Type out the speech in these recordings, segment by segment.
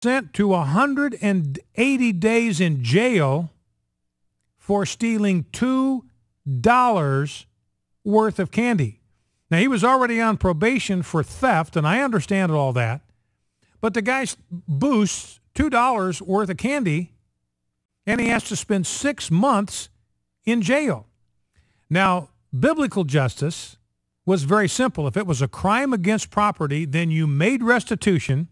sent to 180 days in jail for stealing $2 worth of candy. Now, he was already on probation for theft, and I understand all that. But the guy boosts $2 worth of candy, and he has to spend 6 months in jail. Now, biblical justice was very simple. If it was a crime against property, then you made restitution.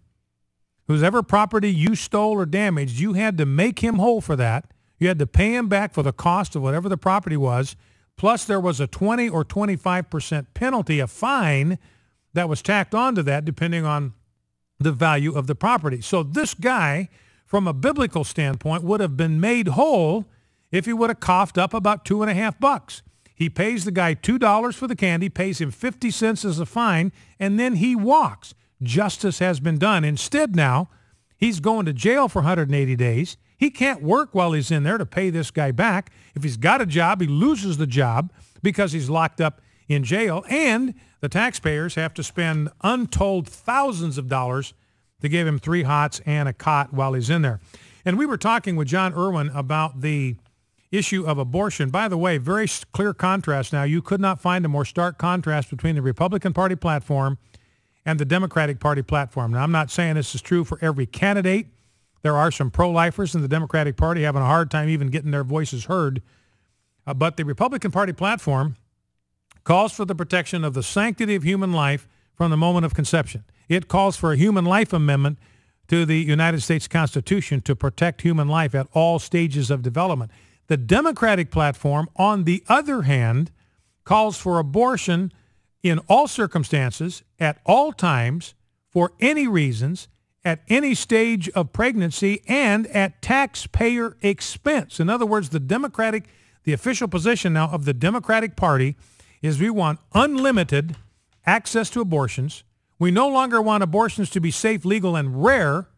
Whosever property you stole or damaged, you had to make him whole for that. You had to pay him back for the cost of whatever the property was. Plus, there was a 20 or 25% penalty, a fine that was tacked onto that depending on the value of the property. So this guy, from a biblical standpoint, would have been made whole if he would have coughed up about $2.50. He pays the guy $2 for the candy, pays him 50 cents as a fine, and then he walks. Justice has been done. Instead now, he's going to jail for 180 days. He can't work while he's in there to pay this guy back. If he's got a job, he loses the job because he's locked up in jail. And the taxpayers have to spend untold thousands of dollars to give him 3 hots and a cot while he's in there. And we were talking with John Irwin about the issue of abortion. By the way, very clear contrast now. You could not find a more stark contrast between the Republican Party platform and the Democratic Party platform. Now, I'm not saying this is true for every candidate. There are some pro-lifers in the Democratic Party having a hard time even getting their voices heard. But the Republican Party platform calls for the protection of the sanctity of human life from the moment of conception. It calls for a human life amendment to the United States Constitution to protect human life at all stages of development. The Democratic platform, on the other hand, calls for abortion in all circumstances, at all times, for any reasons, at any stage of pregnancy, and at taxpayer expense. In other words, the official position now of the Democratic Party is we want unlimited access to abortions. We no longer want abortions to be safe, legal, and rare.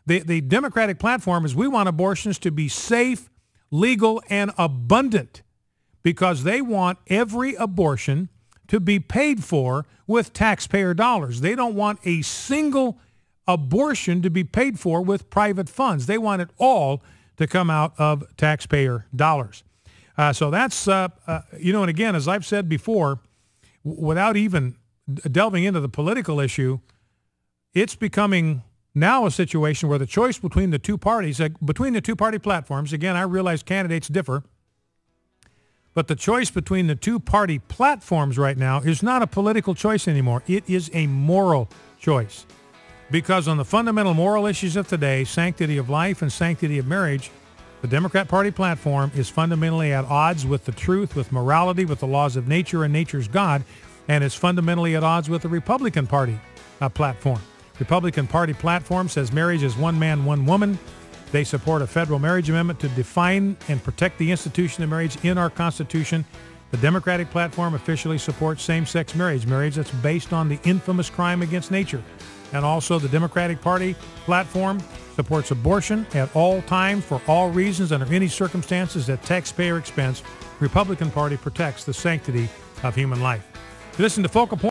The Democratic platform is we want abortions to be safe, legal, and abundant because they want every abortion to be paid for with taxpayer dollars. They don't want a single abortion to be paid for with private funds. They want it all to come out of taxpayer dollars. So that's, and again, as I've said before, without even delving into the political issue, it's becoming now a situation where the choice between the two parties, between the two-party platforms, again, I realize candidates differ, but the choice between the two-party platforms right now is not a political choice anymore. It is a moral choice. Because on the fundamental moral issues of today, sanctity of life and sanctity of marriage, the Democrat Party platform is fundamentally at odds with the truth, with morality, with the laws of nature and nature's God, and is fundamentally at odds with the Republican Party platform. Republican Party platform says marriage is one man, one woman. They support a federal marriage amendment to define and protect the institution of marriage in our Constitution. The Democratic platform officially supports same-sex marriage that's based on the infamous crime against nature. And also the Democratic Party platform supports abortion at all times, for all reasons, under any circumstances, at taxpayer expense. Republican Party protects the sanctity of human life. Listen to Focal Point.